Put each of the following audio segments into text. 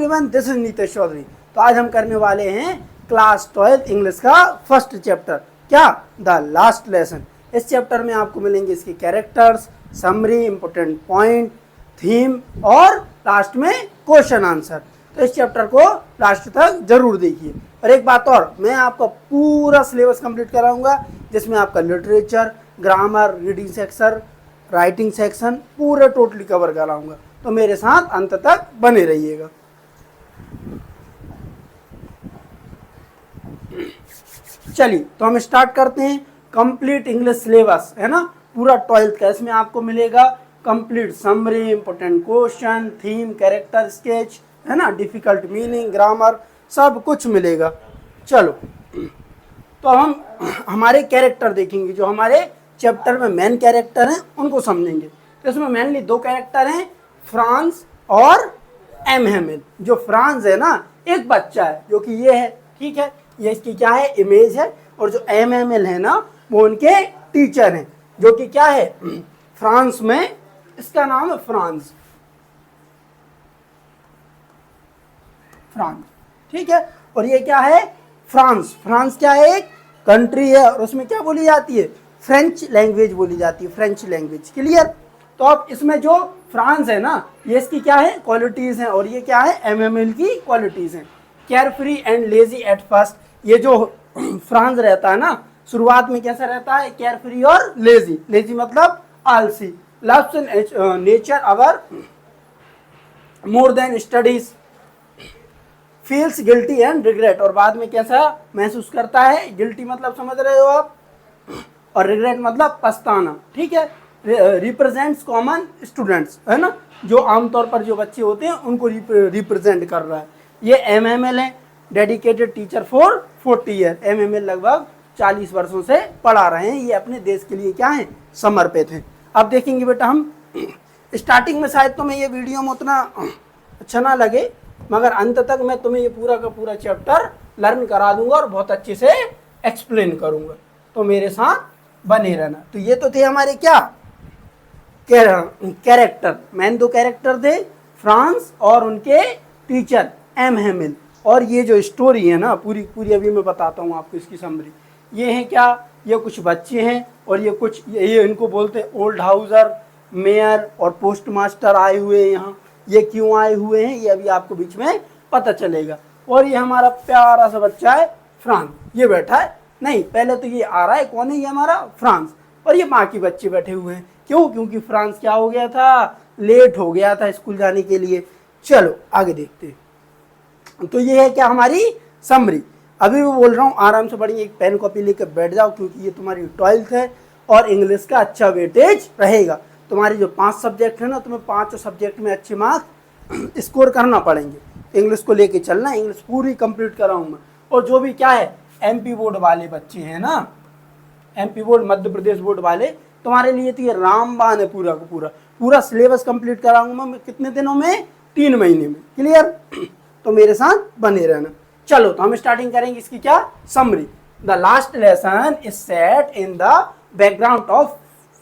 Everyone, this is Nitish Chaudhary. तो आज हम करने वाले हैं क्लास 12 इंग्लिश का फर्स्ट चैप्टर, क्या, द लास्ट लेसन। इस चैप्टर में आपको मिलेंगे इसके characters, summary, important point, theme और लास्ट में क्वेश्चन आंसर। तो इस चैप्टर को लास्ट तक जरूर देखिए। और एक बात और, मैं आपका पूरा सिलेबस कंप्लीट कराऊंगा, जिसमें आपका literature, grammar, reading section, writing section पूरे टोटली कवर कराऊंगा। तो मेरे साथ अंत तक बने रहिएगा। चलिए तो हम स्टार्ट करते हैं। कंप्लीट इंग्लिश सिलेबस है ना, पूरा 12th का। इसमें आपको मिलेगा complete summary, important question, theme, character sketch, है ना, डिफिकल्ट मीनिंग, ग्रामर, सब कुछ मिलेगा। चलो तो हम हमारे कैरेक्टर देखेंगे, जो हमारे चैप्टर में मेन कैरेक्टर हैं उनको समझेंगे। तो इसमें मेनली दो कैरेक्टर हैं, फ्रांस और एम हेमिल। जो फ्रांस है ना, एक बच्चा है जो कि ये है, ठीक है, ये इसकी क्या है, इमेज है। और जो एम हेमिल है ना, वो उनके टीचर हैं, जो कि क्या है, फ्रांस में इसका नाम है फ्रांस, फ्रांस, ठीक है। और ये क्या है, फ्रांस। फ्रांस क्या है, एक कंट्री है और उसमें क्या बोली जाती है, फ्रेंच लैंग्वेज बोली जाती है, फ्रेंच लैंग्वेज। क्लियर। तो अब इसमें जो फ्रांस है ना, ये इसकी क्या है, क्वालिटीज हैं, और ये क्या है, एमएमएल की क्वालिटीज हैं। Care free and lazy at first. ये जो फ्रांस रहता है ना, शुरुआत में कैसा रहता है, केयर फ्री और लेजी। लेजी मतलब आलसी। Loves nature our more than studies, feels guilty and regret. और बाद में कैसा महसूस करता है, गिल्टी मतलब समझ रहे हो आप, और रिग्रेट मतलब पछताना, ठीक है। रिप्रेजेंट्स कॉमन स्टूडेंट्स, है ना, जो आमतौर पर जो बच्चे होते हैं उनको रिप्रेजेंट कर रहा है। ये एमएमएल है, dedicated teacher for 40 year. MML लगभग 40 वर्षों से पढ़ा रहे हैं, ये अपने देश के लिए क्या है, समर्पित हैं। अब देखेंगे बेटा हम, स्टार्टिंग में शायद तुम्हें ये वीडियो में उतना अच्छा ना लगे, मगर अंत तक मैं तुम्हें ये पूरा का पूरा चैप्टर लर्न करा दूंगा और बहुत अच्छे से एक्सप्लेन करूंगा। तो मेरे साथ बने रहना। तो ये तो थे हमारे क्या, कैरेक्टर। मेन दो कैरेक्टर थे, फ्रांस और उनके टीचर एम हेमिल। और ये जो स्टोरी है ना, पूरी पूरी अभी मैं बताता हूँ आपको इसकी समरी। ये है क्या, ये कुछ बच्चे हैं और ये कुछ ये इनको बोलते हैं ओल्ड हाउसर, मेयर और पोस्ट मास्टर आए हुए हैं यहाँ। ये क्यों आए हुए हैं ये अभी आपको बीच में पता चलेगा। और ये हमारा प्यारा सा बच्चा है फ्रांस, ये बैठा है, नहीं पहले तो ये आ रहा है, कौन है, ये हमारा फ्रांस। और ये बाकी बच्चे बैठे हुए हैं, क्यों, क्योंकि फ्रांस क्या हो गया था, लेट हो गया था स्कूल जाने के लिए। चलो आगे देखते हैं। तो ये है क्या, हमारी समरी। अभी मैं बोल रहा हूँ आराम से पढ़िए, एक पेन कॉपी लेकर बैठ जाओ, क्योंकि ये तुम्हारी 12th है और इंग्लिश का अच्छा वेटेज रहेगा। तुम्हारे जो 5 सब्जेक्ट है ना, तुम्हें 5 सब्जेक्ट में अच्छे मार्क्स स्कोर करना पड़ेंगे। इंग्लिश को लेके चलना, इंग्लिश पूरी कंप्लीट कराऊंगा। और जो भी क्या है, एमपी बोर्ड वाले बच्चे हैं ना, MP board, Madhya Pradesh board वाले, तुम्हारे लिए तो ये रामबाण है। पूरा का पूरा पूरा सिलेबस कंप्लीट कराऊंगा मैं कितने दिनों में, 3 महीने में। क्लियर। तो मेरे साथ बने रहना। चलो तो हम स्टार्टिंग करेंगे इसकी क्या, summary. The last lesson is set in the background of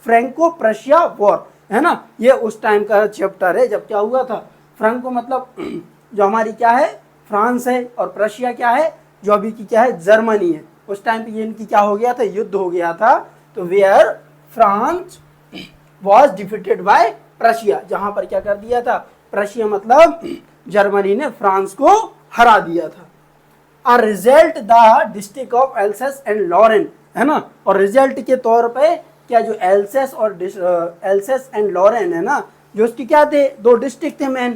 Franco Prussia war, है ना। ये उस टाइम का चैप्टर है जब क्या हुआ था, फ्रैंको मतलब जो हमारी क्या है, फ्रांस है, और प्रशिया क्या है, जो अभी की क्या है, जर्मनी है। उस टाइम पे ये इनकी क्या हो गया था, युद्ध हो गया था। तो where France was defeated by Prussia, जहां पर क्या कर दिया था, प्रशिया मतलब जर्मनी ने फ्रांस को हरा दिया था। और result the district of Alsace and Lorraine, है ना। और रिजल्ट के तौर पे क्या, जो एल्सेस और एल्सेस एंड लॉरेन है ना, जो उसकी क्या थे, 2 डिस्ट्रिक्ट थे main,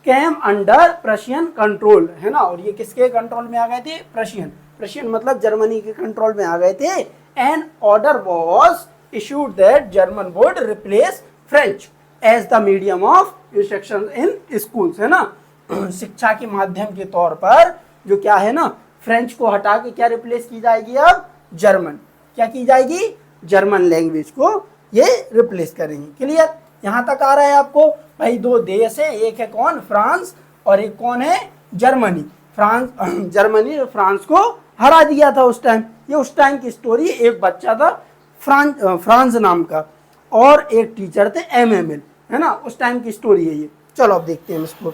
came under Prussian control, है ना। और ये किसके कंट्रोल में आ गए थे, प्रशियन। प्रशियन मतलब जर्मनी के कंट्रोल में आ गए थे। An order was issued that German would replace French as the medium of instruction in schools, है ना। शिक्षा के माध्यम के तौर पर जो क्या है ना, फ्रेंच को हटा के क्या रिप्लेस की जाएगी, अब जर्मन, क्या की जाएगी, जर्मन लैंग्वेज को ये रिप्लेस करेंगे। क्लियर। यहाँ तक आ रहा है आपको। भाई 2 देश है, एक है कौन, फ्रांस, और एक कौन है, जर्मनी। फ्रांस, जर्मनी ने फ्रांस को हरा दिया था उस टाइम। ये उस टाइम की स्टोरी। एक बच्चा था फ्रांस नाम का, और एक टीचर थे एमएमएल, है ना, उस टाइम की स्टोरी है ये। चलो अब देखते हैं इसको।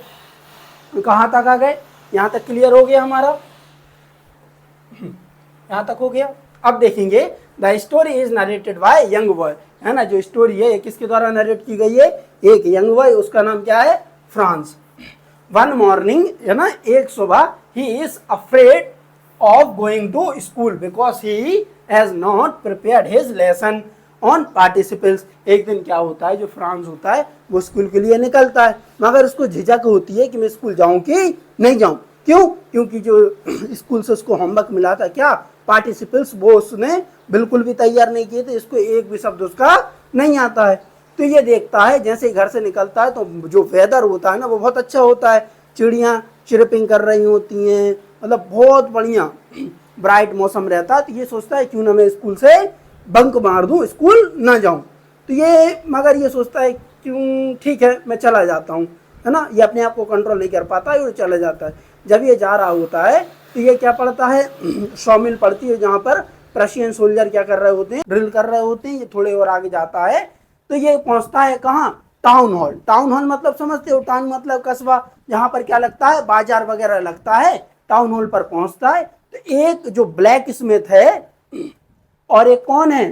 कहाँ तक आ गए? यहाँ तक क्लियर हो गया हमारा, यहाँ तक हो गया। अब देखेंगे the story is narrated by young boy, है ना। जो स्टोरी है ये किसके द्वारा नरेट की गई है? एक यंग बॉय, उसका नाम क्या है? फ्रांस। वन मॉर्निंग, है ना, एक सुबह, he is afraid of going to school because he has not prepared his lesson on participles. एक दिन क्या होता है, जो फ्रांस होता है वो स्कूल के लिए निकलता है, मगर उसको झिझक होती है कि मैं स्कूल जाऊं कि नहीं जाऊं। क्यों? क्योंकि जो स्कूल से उसको होमवर्क मिला था, क्या, पार्टिसिपल्स, वो उसने बिल्कुल भी तैयार नहीं किए थे, इसको एक भी शब्द उसका नहीं आता है। तो ये देखता है, जैसे ही घर से निकलता है तो जो वेदर होता है ना वो बहुत अच्छा होता है, चिड़ियाँ चिरपिंग कर रही होती हैं, मतलब बहुत बढ़िया ब्राइट मौसम रहता है। तो ये सोचता है क्यों ना मैं स्कूल से बंक मार दूं, स्कूल ना जाऊं। तो ये, मगर ये सोचता है क्यों, ठीक है मैं चला जाता हूँ, है ना। ये अपने आप को कंट्रोल नहीं कर पाता है और चला जाता है। जब ये जा रहा होता है तो ये क्या पढ़ता है, शॉमिल पढ़ती है, जहाँ पर रशियन सोल्जर क्या कर रहे होते हैं, ड्रिल कर रहे होते हैं। ये थोड़े और आगे जाता है तो ये पहुंचता है कहाँ? Town hall. टाउन हॉल मतलब समझते हो, टाउन मतलब कस्बा, जहाँ पर क्या लगता है, बाजार वगैरह लगता है। टाउन हॉल पर पहुंचता है तो एक जो ब्लैक स्मिथ है और एक कौन है,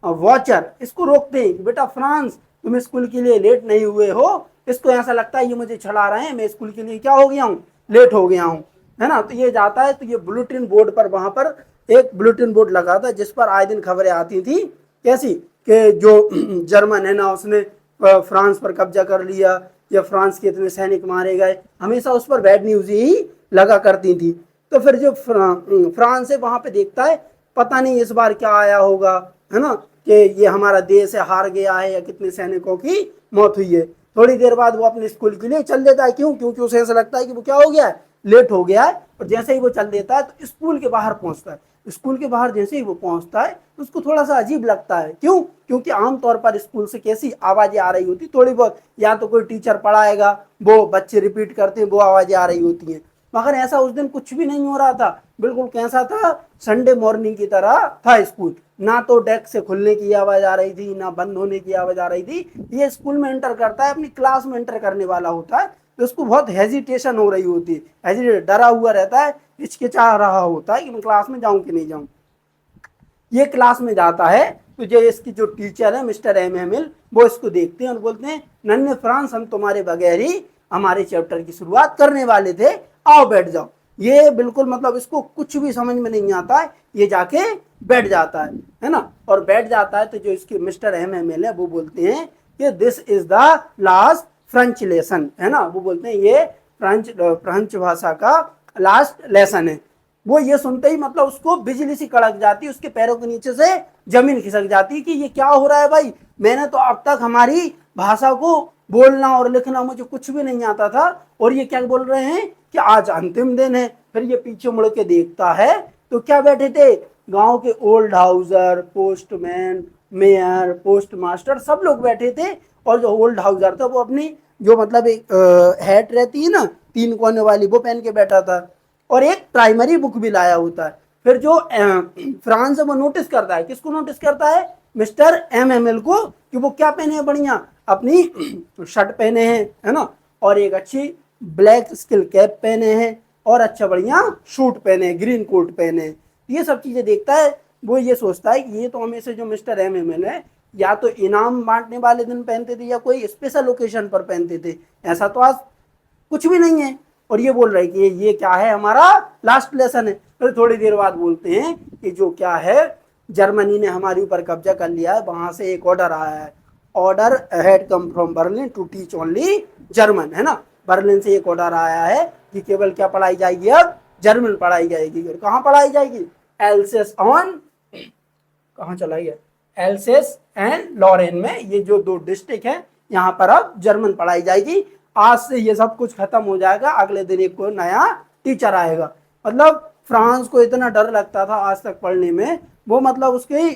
वॉचर, इसको रोकते हैं, बेटा फ्रांस तुम स्कूल के लिए लेट नहीं हुए हो। इसको ऐसा लगता है ये मुझे छड़ा रहे हैं, मैं स्कूल के लिए क्या हो गया हूँ, लेट हो गया हूँ, है ना। तो ये जाता है तो ये बुलेटिन बोर्ड पर, वहां पर एक बुलेटिन बोर्ड लगा था जिस पर आए दिन खबरें आती थी, कैसी, कि जो जर्मन है ना उसने फ्रांस पर कब्जा कर लिया, या फ्रांस के इतने सैनिक मारे गए, हमेशा उस पर बैड न्यूज ही लगा करती थी। तो फिर जो फ्रांस है वहां पे देखता है, पता नहीं इस बार क्या आया होगा, है ना, कि ये हमारा देश है हार गया है या कितने सैनिकों की मौत हुई है। थोड़ी देर बाद वो अपने स्कूल के लिए चल देता है। क्यों? क्योंकि उसे ऐसा लगता है कि वो क्या हो गया है, लेट हो गया है। और जैसे ही वो चल देता है तो स्कूल के बाहर पहुंचता है। स्कूल के बाहर जैसे ही वो पहुंचता है तो उसको थोड़ा सा अजीब लगता है। क्यों? क्योंकि आमतौर पर स्कूल से कैसी आवाजें आ रही होती, थोड़ी बहुत, या तो कोई टीचर पढ़ाएगा, वो बच्चे रिपीट करते हैं, वो आवाजें आ रही होती हैं। मगर ऐसा उस दिन कुछ भी नहीं हो रहा था, बिल्कुल कैसा था, संडे मॉर्निंग की तरह था स्कूल। ना तो डेस्क से खुलने की आवाज आ रही थी, ना बंद होने की आवाज आ रही थी। ये स्कूल में एंटर करता है, अपनी क्लास में एंटर करने वाला होता है, तो उसको बहुत हेजिटेशन हो रही होती है, डरा हुआ रहता है, हिचकिचा रहा होता है कि मैं क्लास में जाऊं कि नहीं जाऊं। ये क्लास में जाता है तो जो इसकी जो टीचर है मिस्टर एम वो इसको देखते हैं और बोलते हैं, नन्हे फ्रांस, हम तुम्हारे बगैर ही हमारे चैप्टर की शुरुआत करने वाले थे, आओ बैठ जाओ। ये बिल्कुल मतलब इसको कुछ भी समझ में नहीं आता है, ये जाके बैठ जाता है ना। और बैठ जाता है तो जो इसके मिस्टर एम है वो बोलते हैं कि this is the last French lesson, है ना। वो बोलते हैं ये फ्रेंच भाषा का लास्ट लेसन है। वो ये सुनते ही मतलब उसको बिजली सी कड़क जाती, उसके पैरों के नीचे से जमीन खिसक जाती कि ये क्या हो रहा है भाई, मैंने तो अब तक हमारी भाषा को बोलना और लिखना मुझे कुछ भी नहीं आता था, और ये क्या बोल रहे हैं कि आज अंतिम दिन है। फिर ये पीछे मुड़ के देखता है तो क्या बैठे थे, गांव के old Hauser, postman, mayor, post master, सब लोग बैठे थे। और जो ओल्ड हाउसर था वो अपनी जो मतलब एक हैट रहती है ना 3 कोने वाली, वो पहन के बैठा था, और एक प्राइमरी बुक भी लाया होता है। फिर जो फ्रांस है वो नोटिस करता है, किसको नोटिस करता है, मिस्टर एम को, कि वो क्या पहने हैं, बढ़िया अपनी शर्ट पहने हैं, है ना, और एक अच्छी ब्लैक स्किल कैप पहने हैं, और अच्छा बढ़िया शूट पहने हैं, ग्रीन कोट पहने हैं। ये सब चीजें देखता है। वो ये सोचता है कि ये तो हमें से जो मिस्टर एम है, या तो इनाम बांटने वाले दिन पहनते थे या कोई स्पेशल ओकेजन पर पहनते थे, ऐसा तो आज कुछ भी नहीं है। और ये बोल रहे कि ये क्या है, हमारा लास्ट लेसन है। फिर थोड़ी देर बाद बोलते हैं कि जो क्या है, जर्मनी ने हमारे ऊपर कब्जा कर लिया है, वहां से एक ऑर्डर आया है, order had come from Berlin to teach only German, है ना। बर्लिन से एक ऑर्डर आया है कि केवल क्या पढ़ाई जाएगी, अब जर्मन पढ़ाई जाएगी। कहाँ पढ़ाई जाएगी, एल्सेस ऑन, कहाँ चला गया, एल्सेस एंड लॉरेन में, ये जो 2 डिस्ट्रिक्ट है यहाँ पर अब जर्मन पढ़ाई जाएगी। आज से ये सब कुछ खत्म हो जाएगा, अगले दिन एक कोई नया टीचर आएगा। मतलब फ्रांस को इतना डर लगता था आज तक पढ़ने में, वो मतलब उसके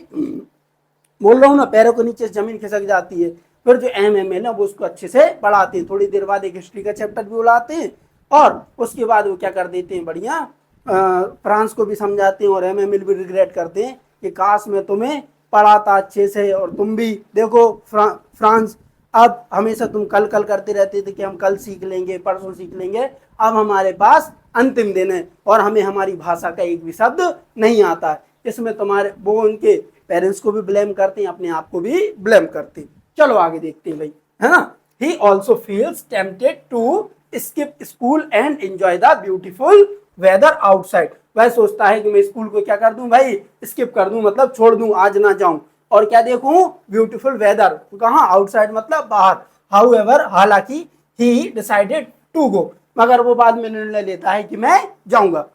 बोल रहा हूँ ना, पैरों के नीचे जमीन खिसक जाती है। फिर जो एम है ना वो उसको अच्छे से पढ़ाते हैं, थोड़ी देर बाद एक हिस्ट्री का चैप्टर भी बुलाते हैं, और उसके बाद वो क्या कर देते हैं, बढ़िया फ्रांस को भी समझाते हैं, और एम भी रिग्रेट करते हैं कि काश मैं तुम्हें पढ़ाता अच्छे से, और तुम भी देखो फ्रांस अब हमेशा तुम कल कल करते रहते थे कि हम कल सीख लेंगे, परसों सीख लेंगे। अब हमारे पास अंतिम दिन है और हमें हमारी भाषा का एक भी शब्द नहीं आता है। इसमें तुम्हारे वो उनके पेरेंट्स को भी ब्लेम करते हैं, अपने आप को भी ब्लेम करते हैं। चलो आगे देखते हैं भाई, है ना। He also feels tempted to skip school and enjoy the beautiful weather outside. वह सोचता है कि मैं स्कूल को क्या कर दूं भाई, स्किप कर दूं, मतलब छोड़ दूं, आज ना जाऊं, और क्या देखूं, ब्यूटीफुल वेदर। कहाँ, आउटसाइड मतलब बाहर। हाउएवर, हालांकि ही डिसाइडेड टू गो, मगर वो बाद में निर्णय लेता है कि मैं जाऊंगा।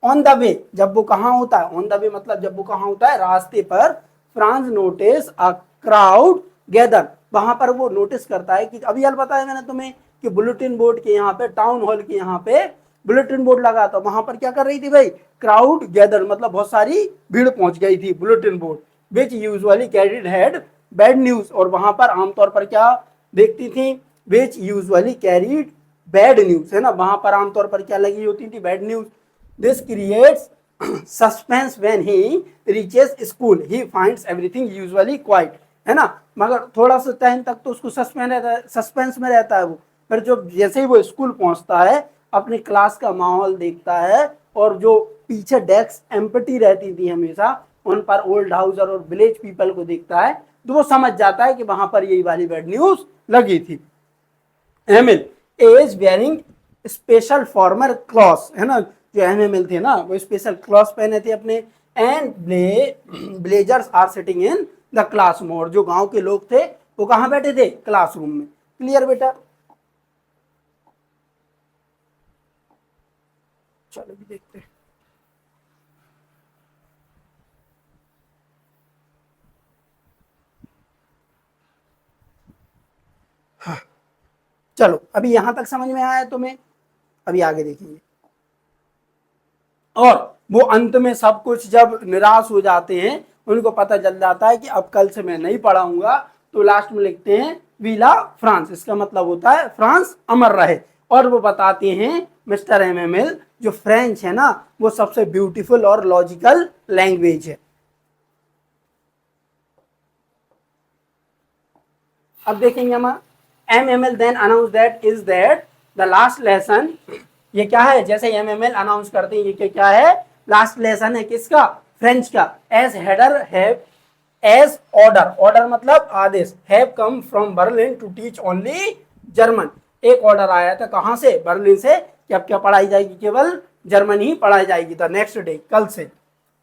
ऑन द वे, जब वो कहाँ होता है, ऑन द वे मतलब जब वो कहाँ होता है, रास्ते पर, France notice a crowd gather, वहां पर वो नोटिस करता है कि अभी यार बताया मैंने तुम्हें कि बुलेटिन बोर्ड के यहाँ पे, टाउन हॉल के यहाँ पे बुलेटिन बोर्ड लगा था, वहां पर क्या कर रही थी भाई, क्राउड गैदर मतलब बहुत सारी भीड़ पहुंच गई थी। Bulletin board which usually carried had bad news, और वहां पर आमतौर पर क्या देखती थी, विच यूजुअली कैरिड बैड न्यूज, है ना, वहां पर आमतौर पर क्या लगी होती थी, bad news. This creates suspense when he reaches school, he finds everything usually quite, है ना, मगर थोड़ा सा टाइम तक तो उसको सस्पेंस में रहता है वो, फिर जो जैसे ही वो स्कूल पहुंचता है, अपनी क्लास का माहौल देखता है, और जो पीछे डेस्क एम्प्टी रहती थी हमेशा, उन पर ओल्ड हाउसर और विलेज पीपल को देखता है, तो वो समझ जाता है कि वहां पर यही वाली बैड न्यूज लगी थी। Hamel as wearing special formal cloth, है ना, जो एमिल थे ना वो स्पेशल क्लॉथ पहने थे अपने, and blazers are sitting in the classroom, और जो गांव के लोग थे वो कहाँ बैठे थे, क्लासरूम में। क्लियर बेटा। चलो भी देखते हैं। चलो अभी यहां तक समझ में आया तुम्हें, अभी आगे देखेंगे। और वो अंत में सब कुछ जब निराश हो जाते हैं, उनको पता चल जाता है कि अब कल से मैं नहीं पढ़ाऊंगा, तो लास्ट में लिखते हैं वीला फ्रांस, इसका मतलब होता है फ्रांस अमर रहे। और वो बताते हैं मिस्टर एमएमएल, जो फ्रेंच है ना वो सबसे ब्यूटीफुल और लॉजिकल लैंग्वेज है। अब देखेंगे हम, Hamel then announce that is that the last lesson, ये क्या है, जैसे एमएमएल अनाउंस करते हैं ये क्या है, लास्ट लेसन है किसका, फ्रेंच का। As header have, as order, order मतलब आदेश, have come from Berlin to teach only German, एक ऑर्डर आया था कहां से, बर्लिन से, कि अब क्या पढ़ाई जाएगी, केवल जर्मन ही पढ़ाई जाएगी, था नेक्स्ट डे, कल से।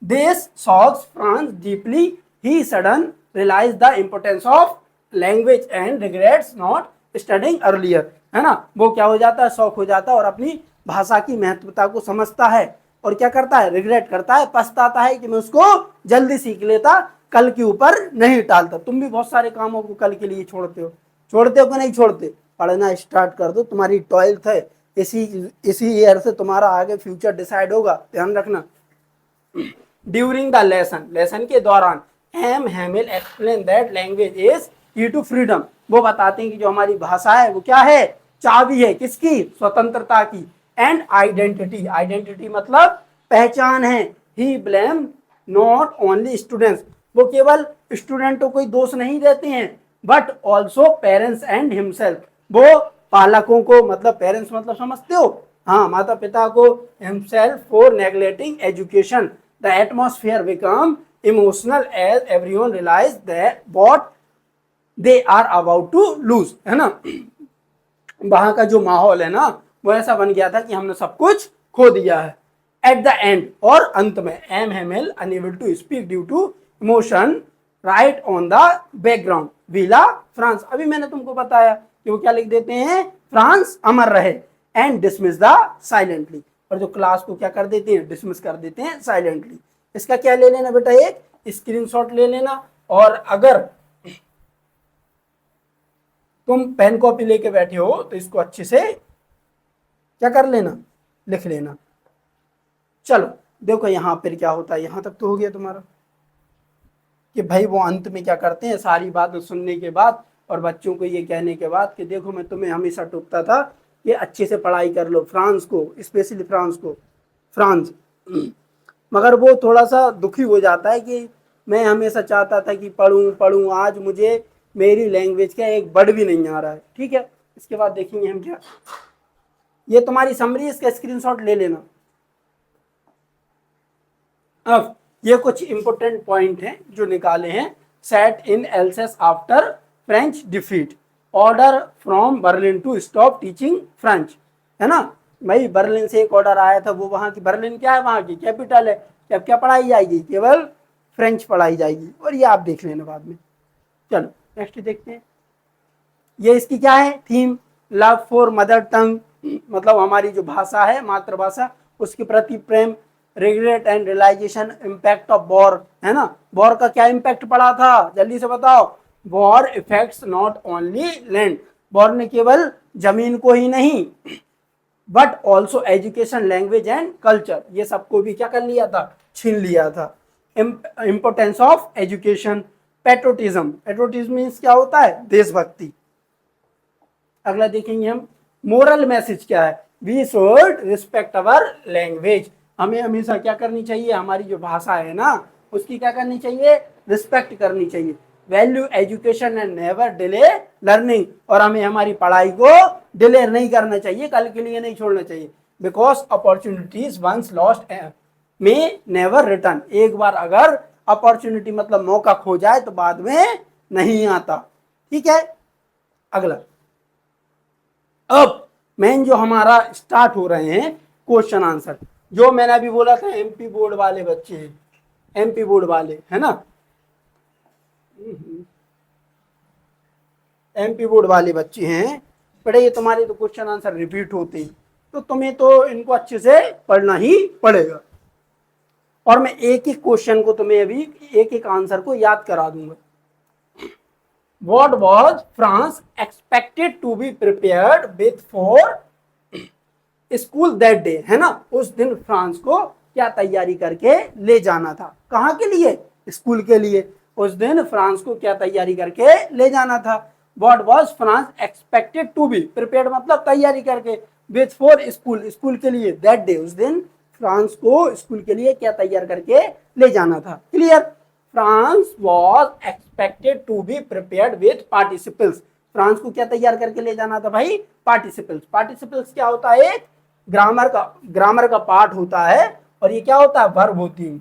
This shocks Franz deeply, he sudden realise the importance of language and regrets not studying earlier, है ना, वो क्या हो जाता है, शौक हो जाता है और अपनी भाषा की महत्वता को समझता है, और क्या करता है, रिग्रेट करता है, पछताता है कि मैं उसको जल्दी सीख लेता, कल के ऊपर नहीं टालता। तुम भी बहुत सारे कामों को कल के लिए छोड़ते हो कि नहीं छोड़ते, पढ़ना स्टार्ट कर दो, तुम्हारी 12th है, इसी इसी ईयर से तुम्हारा आगे फ्यूचर डिसाइड होगा, ध्यान रखना। ड्यूरिंग द लेसन, लेसन के दौरान, M Hamel explain that language is key to freedom, वो बताते हैं कि जो हमारी भाषा है वो क्या है, चाबी है किसकी, स्वतंत्रता की, एंड आइडेंटिटी, आइडेंटिटी मतलब पहचान है। ही ब्लेम नॉट ओनली स्टूडेंट्स, वो केवल स्टूडेंटों को ही दोष नहीं देते हैं, but also parents and himself, वो पालकों को, मतलब पेरेंट्स मतलब समझते हो, हाँ, माता पिता को, himself for neglecting education, the atmosphere become emotional as everyone realise that what they are about to lose, है ना, वहां का जो माहौल है ना वो ऐसा बन गया था कि हमने सब कुछ खो दिया है। एट द एंड, और अंत में, M Hamel unable to speak due to emotion right on the background वीला फ्रांस, अभी मैंने तुमको बताया कि वो क्या लिख देते हैं, फ्रांस अमर रहे, एंड डिसमिस द साइलेंटली, और जो क्लास को क्या कर देते हैं, डिसमिस कर देते हैं साइलेंटली। इसका क्या ले लेना बेटा, एक स्क्रीनशॉट ले लेना, और अगर तुम पेन कॉपी लेके बैठे हो तो इसको अच्छे से क्या कर लेना, लिख लेना। चलो देखो यहां पर क्या होता है, यहां तक तो हो गया तुम्हारा, कि भाई वो अंत में क्या करते हैं, सारी बात सुनने के बाद और बच्चों को ये कहने के बाद कि देखो मैं तुम्हें हमेशा टोकता था कि अच्छे से पढ़ाई कर लो, फ्रांस को, स्पेशली फ्रांस को, फ्रांस, मगर वो थोड़ा सा दुखी हो जाता है कि मैं हमेशा चाहता था कि पढ़ूं पढ़ूं, आज मुझे मेरी लैंग्वेज का एक वर्ड भी नहीं आ रहा है। ठीक है, इसके बाद देखेंगे हम क्या, ये तुम्हारी समरी, इसका स्क्रीनशॉट ले लेना। अब ये कुछ इंपोर्टेंट पॉइंट हैं जो निकाले हैं। Set in Alsace after French defeat, order from Berlin to stop teaching French, है ना भाई। बर्लिन से एक ऑर्डर आया था, वो वहां की, बर्लिन क्या है, वहां की कैपिटल है। अब क्या पढ़ाई जाएगी, केवल फ्रेंच पढ़ाई जाएगी, और ये आप देख लेना बाद में। चलो नेक्स्ट देखते हैं। ये इसकी क्या है theme, love for mother tongue, मतलब हमारी जो भाषा है, मातृभाषा, उसके प्रति प्रेम। Regret and realisation, impact of war, है ना। वॉर का क्या इम्पैक्ट पड़ा था, जल्दी से बताओ। War effects not only land, war ने केवल जमीन को ही नहीं, but also education, language and culture, ये सबको भी क्या कर लिया था, छीन लिया था। Importance of education, patriotism, patriotism means क्या होता है, देशभक्ति। अगला देखेंगे हम, मोरल मैसेज क्या है, we should respect our language, हमें हमेशा क्या करनी चाहिए, हमारी जो भाषा है ना, उसकी क्या करनी चाहिए, रिस्पेक्ट करनी चाहिए। Value education and never delay learning, और हमें हमारी पढ़ाई को डिले नहीं करना चाहिए, कल के लिए नहीं छोड़ना चाहिए। बिकॉज अपॉर्चुनिटीज वंस लॉस्ट में नेवर रिटर्न, एक बार अगर अपॉर्चुनिटी मतलब मौका खो जाए तो बाद में नहीं आता। ठीक है, अगला, अब मेन जो हमारा स्टार्ट हो रहे हैं क्वेश्चन आंसर, जो मैंने अभी बोला था एमपी बोर्ड वाले बच्चे हैं, एमपी बोर्ड वाले, है ना, एमपी बोर्ड वाले बच्चे हैं, पढ़े, ये तुम्हारे तो क्वेश्चन आंसर रिपीट होते हैं, तो तुम्हें तो इनको अच्छे से पढ़ना ही पड़ेगा। और मैं एक एक क्वेश्चन को तुम्हें अभी एक एक आंसर को याद करा दूंगा। What was France expected to be prepared with for school that day, है ना, उस दिन फ्रांस को क्या तैयारी करके ले जाना था, कहाँ के लिए, स्कूल के लिए। उस दिन फ्रांस को क्या तैयारी करके ले जाना था। What was France expected to be prepared मतलब तैयारी करके, with for स्कूल, स्कूल के लिए, दैट डे उस दिन फ्रांस को स्कूल के लिए क्या तैयार करके ले जाना था। Clear, France was expected to be prepared with participles, France को क्या तैयार करके ले जाना था भाई, पार्टिसिपल्स। पार्टिसिपल्स क्या होता है, एक ग्रामर का पार्ट होता है, और ये क्या होता है, वर्ब होती है,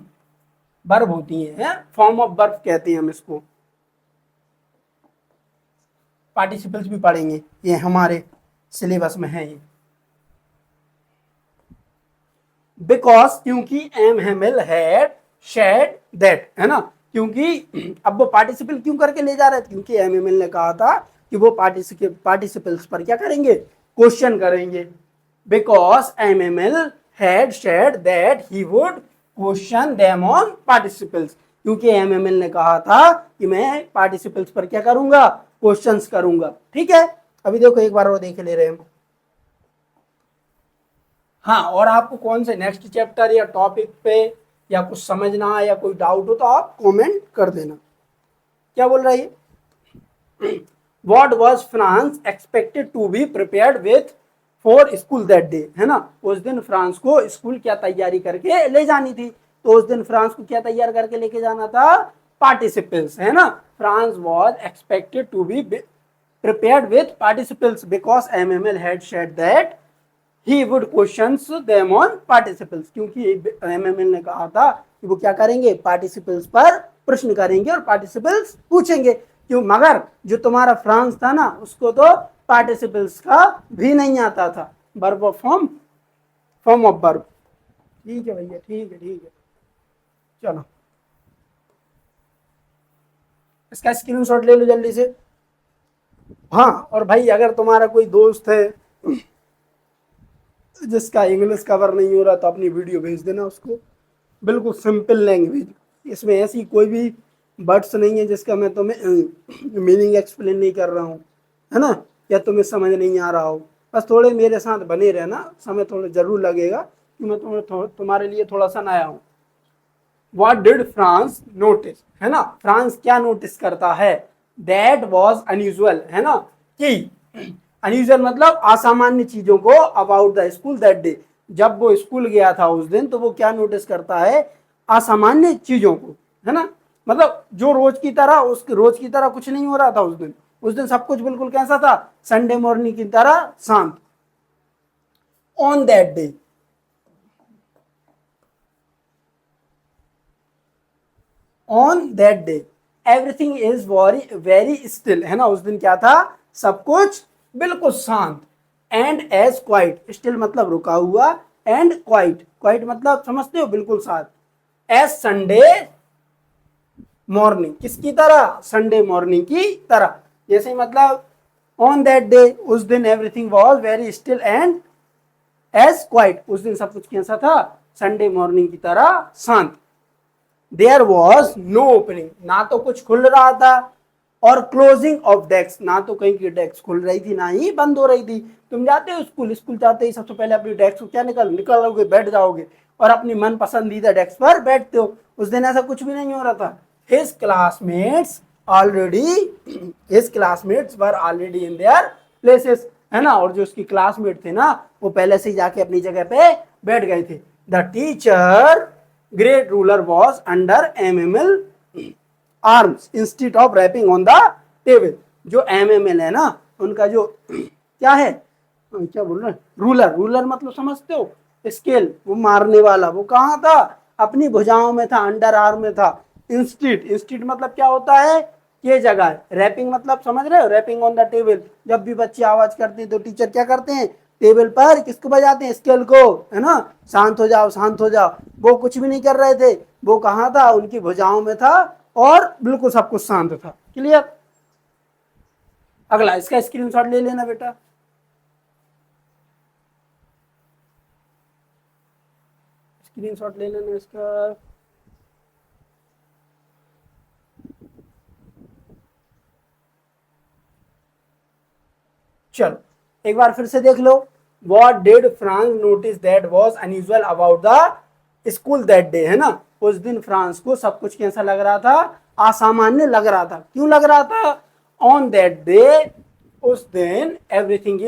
वर्ब होती है, फॉर्म ऑफ वर्ब कहते हैं हम इसको। पार्टिसिपल्स भी पढ़ेंगे, ये हमारे सिलेबस में है ये। बिकॉज, क्योंकि M Hamel had said that, है ना, क्योंकि अब वो पार्टिसिपल क्यों करके ले जा रहे थे, क्योंकि एम हेमिल ने कहा था कि वो पार्टिसिपल्स पर क्या करेंगे, क्वेश्चन करेंगे। Because M Hamel had said that he would question them on participles, क्योंकि एम हेमिल ने कहा था कि मैं पार्टिसिपल्स पर क्या करूंगा, क्वेश्चंस करूंगा। ठीक है, अभी देखो एक बार वो देख ले रहे हैं। हाँ, और आपको कौन से नेक्स्ट चैप्टर या टॉपिक पे या कुछ समझना है या कोई डाउट हो तो आप कमेंट कर देना। क्या बोल रहा है, what was Franz expected to be prepared with for school that day, है ना, उस दिन फ्रांस को स्कूल क्या तैयारी करके ले जानी थी, तो उस दिन फ्रांस को क्या तैयार करके लेके जाना था, पार्टिसिपल्स, है ना। Franz was expected to be prepared with participles because Hamel had said that he would questions them on participles, क्योंकि एमएमएल ने कहा था कि वो क्या करेंगे, पार्टिसिपल्स पर प्रश्न करेंगे और पार्टिसिपल्स पूछेंगे। क्यों, मगर जो तुम्हारा फ्रांस था ना, उसको तो पार्टिसिपल्स का भी नहीं आता था, verb of form of verb. ठीक है भैया, ठीक है, ठीक है, चलो इसका स्क्रीनशॉट ले लो जल्दी से। हाँ, और भाई अगर तुम्हारा कोई दोस्त है जिसका इंग्लिश कवर नहीं हो रहा तो अपनी वीडियो भेज देना उसको, बिल्कुल सिंपल लैंग्वेज, इसमें ऐसी कोई भी वर्ड्स नहीं है जिसका मैं तुम्हें मीनिंग एक्सप्लेन नहीं कर रहा हूँ, है ना, या तुम्हें समझ नहीं आ रहा हो। बस थोड़े मेरे साथ बने रहना, समय थोड़ा जरूर लगेगा कि मैं तुम्हारे लिए थोड़ा सा नया हूँ। व्हाट डिड फ्रांस नोटिस, है ना, फ्रांस क्या नोटिस करता है, दैट वॉज अनयूजुअल, है ना, कि अनयूजुअल मतलब असामान्य चीजों को, about the school that day, जब वो स्कूल गया था उस दिन तो वो क्या नोटिस करता है, असामान्य चीजों को, है ना, मतलब जो रोज की तरह, उसके रोज की तरह कुछ नहीं हो रहा था उस दिन सब कुछ बिल्कुल कैसा था, संडे मॉर्निंग की तरह शांत। On that day, on that day everything is very very still, है ना। उस दिन क्या था, सब कुछ बिल्कुल शांत। एंड एज क्वाइट, स्टिल मतलब रुका हुआ, एंड क्वाइट, क्वाइट मतलब समझते हो, बिल्कुल शांत। एज संडे मॉर्निंग, किसकी तरह, संडे मॉर्निंग की तरह। जैसे मतलब ऑन दैट डे, उस दिन everything was very still and as quiet, उस दिन सब कुछ कैसा था, संडे मॉर्निंग की तरह शांत। देयर वॉज नो ओपनिंग, ना तो कुछ खुल रहा था, और क्लोजिंग ऑफ डेस्क, ना तो कहीं की डेस्क खुल रही थी ना ही बंद हो रही थी। तुम जाते हो स्कूल, स्कूल जाते ही सबसे पहले अपनी डेस्क को क्या निकलोगे, बैठ जाओगे और अपनी मन पसंदीदा डेस्क पर बैठते हो। उस दिन ऐसा कुछ भी नहीं हो रहा था। His classmates already, his classmates were already in their places, है ना। और जो उसकी क्लासमेट थे ना, वो पहले से ही जाके अपनी जगह पे बैठ गए थे। The teacher great ruler was under MML arms instead of rapping on the table. जो MML है ना, उनका जो क्या है, क्या बोल रहे हैं, रूलर, रूलर मतलब समझते हो, स्केल, वो मारने वाला, वो कहाँ था, अपनी भुजाओं में था, अंडर आर्म में था। इंस्टीड, इंस्टीड मतलब क्या होता है, ये जगह। रैपिंग मतलब समझ रहे हो, रैपिंग ऑन द टेबल, जब भी बच्चे आवाज करते हैं तो टीचर क्या करते हैं, टेबल पर किसको बजाते हैं, स्केल को, है ना। शांत हो जाओ, शांत हो जाओ। वो कुछ भी नहीं कर रहे थे, वो कहाँ था, उनकी भुजाओं में था, और बिल्कुल सब कुछ शांत था। क्लियर। अगला, इसका स्क्रीनशॉट ले लेना बेटा। स्क्रीनशॉट ले लेना इसका। चलो एक बार फिर से देख लो। What did Franz notice that was unusual about the school that day, है ना। उस दिन फ्रांस को सब कुछ कैसा लग रहा था, असामान्य लग रहा था। क्यों लग रहा था, ऑन दैट डे, उस दिन everything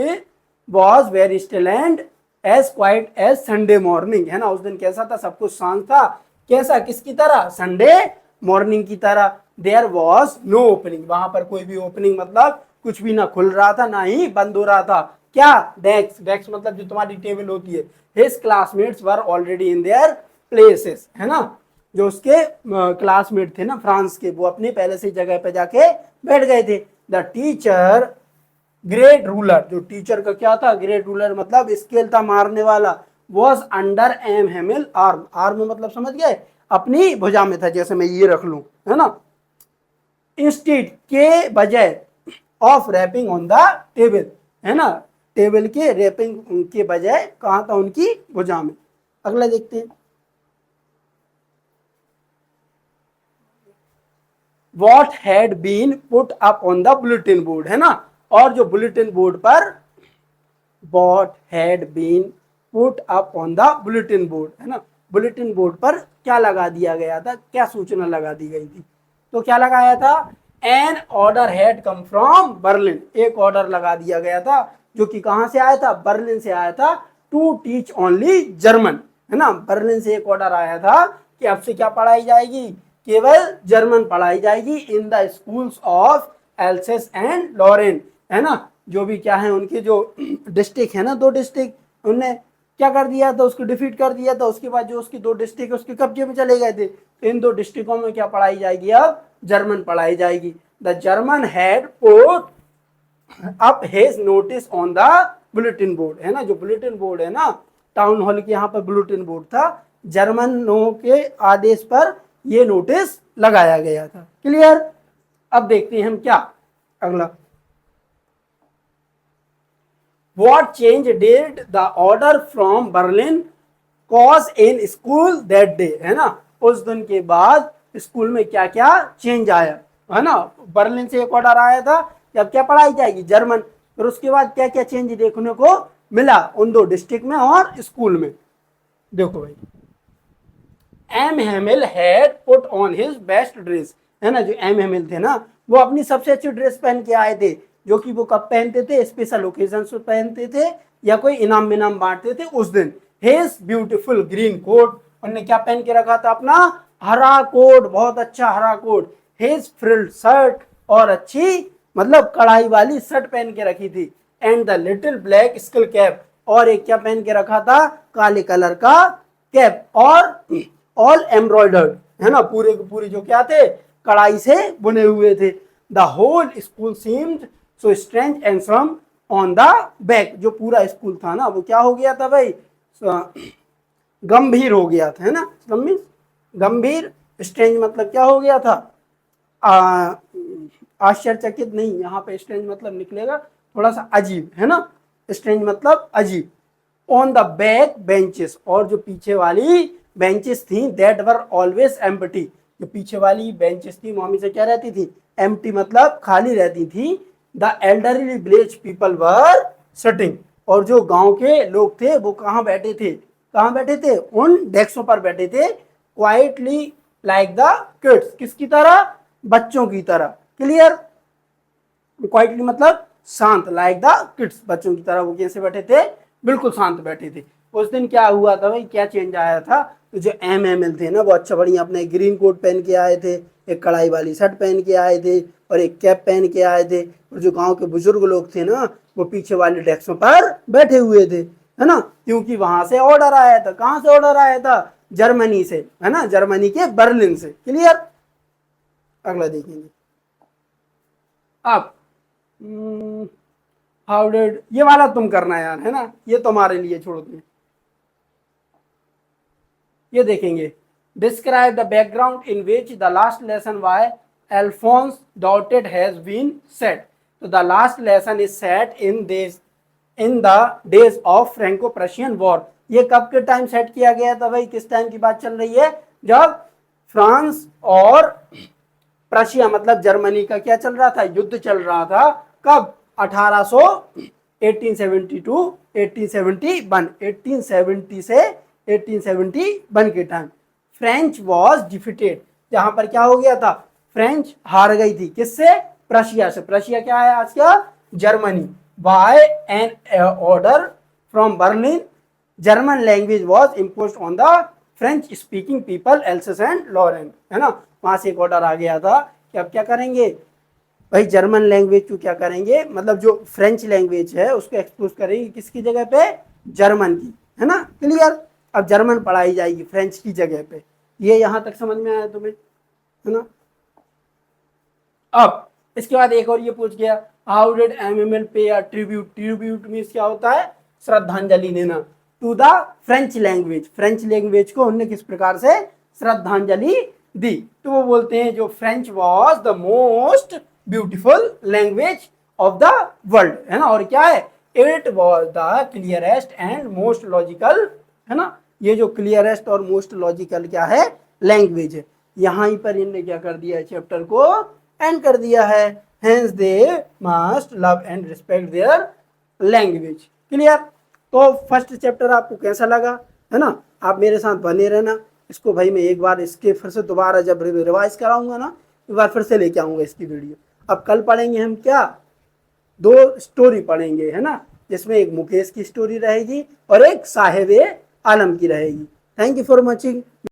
was very still and as quiet as Sunday morning, है ना। उस दिन कैसा था, सब कुछ शांत था। कैसा, किसकी तरह, संडे मॉर्निंग की तरह। देयर वॉज नो ओपनिंग, वहां पर कोई भी ओपनिंग मतलब कुछ भी ना खुल रहा था ना ही बंद हो रहा था। क्या, डेस्क, डेस्क मतलब जो तुम्हारी टेबल होती है। His classmates were already in their places, है ना। जो उसके क्लासमेट थे ना फ्रांस के, वो अपनी पहले से जगह पे जाके बैठ गए थे। द टीचर ग्रेट रूलर, जो टीचर का क्या था, ग्रेट रूलर मतलब स्केल था, मारने वाला। Was under MML arm, arm मतलब समझ गए, अपनी भुजा में था। जैसे मैं ये रख लूं, है ना। इंस्टीड के बजाय of rapping on the table, है ना, टेबल के रैपिंग के बजाय कहा था, उनकी भुजा में। अगला देखते हैं। What had been put up on the bulletin board, है ना। और जो बुलेटिन बोर्ड पर, what had been put up on the bulletin board, है ना। बुलेटिन बोर्ड पर क्या लगा दिया गया था, क्या सूचना लगा दी गई थी, तो क्या लगाया था, an order had come from Berlin, एक ऑर्डर लगा दिया गया था, जो कि कहां से आया था, बर्लिन से आया था। टू टीच ओनली जर्मन, है ना। बर्लिन से एक ऑर्डर आया था कि अब से क्या पढ़ाई जाएगी, केवल जर्मन पढ़ाई जाएगी in the schools of Alsace and Lorraine, है ना। जो भी क्या है, उनके जो डिस्ट्रिक्ट है ना, दो डिस्ट्रिक्ट, उनने क्या कर दिया था, उसको डिफीट कर दिया था। उसके बाद जो उसकी दो डिस्ट्रिक्ट उसके कब्जे में चले गए थे। तो इन दो डिस्ट्रिक्टों में क्या पढ़ाई जाएगी, अब जर्मन पढ़ाई जाएगी। The German had put up his notice on the bulletin board, है ना। जो बुलेटिन बोर्ड है ना, टाउन हॉल के यहाँ पर बुलेटिन बोर्ड था, जर्मनों के आदेश पर यह नोटिस लगाया गया था। क्लियर। अब देखते हैं हम क्या, अगला। What change did the order from Berlin cause in school that day, है ना। उस दिन के बाद स्कूल में क्या क्या चेंज आया, है ना। बर्लिन से एक ऑर्डर आया था कि अब क्या पढ़ाई जाएगी, जर्मन। फिर उसके बाद क्या क्या चेंज देखने को मिला उन दो डिस्ट्रिक्ट में और स्कूल में। देखो भाई, MML had put on his best dress, है ना। जो MML थे ना, वो अपनी सबसे अच्छी ड्रेस पहन के आए थे, जो कि वो कब पहनते थे, स्पेशल ओकेजन पे पहनते थे, या कोई इनाम विनाम बांटते थे उस दिन। हिज ब्यूटीफुल ग्रीन कोट, उन्होंने क्या पहन के रखा था, अपना हरा कोट, बहुत अच्छा हरा कोट, हिज फ्रिल्ड शर्ट, और अच्छी मतलब कढ़ाई वाली शर्ट पहन के रखी थी, and the little black school cap, और एक क्या पहन के रखा था, काले कलर का कैप, और ऑल एम्ब्रॉयडर्ड, है ना, पूरे के पूरे जो क्या थे, कढ़ाई से बुने हुए थे। The whole school seemed so strange and some on the back, जो पूरा स्कूल था ना वो क्या हो गया था भाई, गंभीर हो गया था, है ना, गंभीर, स्ट्रेंज मतलब क्या हो गया था, आश्चर्यचकित नहीं, यहाँ पे स्ट्रेंज मतलब निकलेगा थोड़ा सा अजीब, है ना, स्ट्रेंज मतलब अजीब। ऑन द बैक बेंचेस, और जो पीछे वाली बेंचेस थी, दैट वर ऑलवेज एम्प्टी, जो पीछे वाली बेंचेस थी वो हमेशा क्या रहती थी, एम्प्टी मतलब खाली रहती थी। The elderly village people were sitting, और जो गांव के लोग थे वो कहाँ बैठे थे, कहाँ बैठे थे, उन डेस्कों पर बैठे थे, क्वाइटली लाइक द किड्स, किसकी तरह, बच्चों की तरह, क्लियर, क्वाइटली मतलब शांत, लाइक द किड्स, बच्चों की तरह वो कैसे बैठे थे, बिल्कुल शांत बैठे थे। उस दिन क्या हुआ था भाई, क्या चेंज आया था, तो जो MML थे ना वो अच्छा बढ़िया अपने ग्रीन कोट पहन के आए थे, एक कढ़ाई वाली शर्ट पहन के आए थे, और एक कैप पहन के आए थे, और जो गांव के बुजुर्ग लोग थे ना वो पीछे वाले डेस्कों पर बैठे हुए थे, है ना, क्योंकि वहां से ऑर्डर आया था, कहाँ से ऑर्डर आया था, जर्मनी से, है ना, जर्मनी के बर्लिन से, क्लियर। अगला देखेंगे अब, हाउ डिड, ये वाला तुम करना यार, है ना, ये तुम्हारे लिए छोड़ दो, ये देखेंगे, describe the background in which the last lesson by Alphonse Daudet has been set, तो the last lesson is set in the days of Franco Prussian war, ये कब के टाइम सेट किया गया था भाई, किस टाइम की बात चल रही है, जब फ्रांस और प्रशिया मतलब जर्मनी का क्या चल रहा था, युद्ध चल रहा था, कब, 1872 1871, 1870 से 1871 के टाइम। फ्रेंच वॉज डिफीटेड, जहां पर क्या हो गया था, फ्रेंच हार गई थी, किससे, प्रशिया से, प्रशिया क्या है आज का, Germany, by an order from Berlin, German language was imposed on the French speaking people Alsace and Lorraine, है ना, वहां से एक ऑर्डर आ गया था कि अब क्या करेंगे भाई, जर्मन लैंग्वेज को क्या करेंगे, मतलब जो फ्रेंच लैंग्वेज है उसको एक्सपोज करेंगे किसकी जगह पे, जर्मन की, है ना, क्लियर। अब जर्मन पढ़ाई जाएगी फ्रेंच की जगह पे, ये यहां तक समझ में आया तुम्हें, है ना। अब इसके बाद एक और ये पूछ गया, हाउ डिड MML पे अ ट्रिब्यूट, ट्रिब्यूट मींस क्या होता है, श्रद्धांजलि देना, to the French language, French language को उन्होंने किस प्रकार से श्रद्धांजलि दी, तो वो बोलते हैं जो French was the most beautiful language of the world, है ना, और क्या है, it was the clearest and most logical, है ना, ये जो क्लियरेस्ट और मोस्ट लॉजिकल क्या है, लैंग्वेज है। यहाँ पर इनने क्या कर दिया है, चैप्टर को एंड कर दिया है, hence they must love and respect their language, clear. तो फर्स्ट चैप्टर आपको कैसा लगा, है ना, आप मेरे साथ बने रहना, इसको भाई मैं एक बार इसके फिर से दोबारा जब रिवाइज कराऊंगा ना, एक बार फिर से लेके आऊंगा इसकी वीडियो। अब कल पढ़ेंगे हम क्या, 2 स्टोरी पढ़ेंगे, है ना, जिसमें एक मुकेश की स्टोरी रहेगी और एक साहेब आलम की रहेगी। Thank you for watching.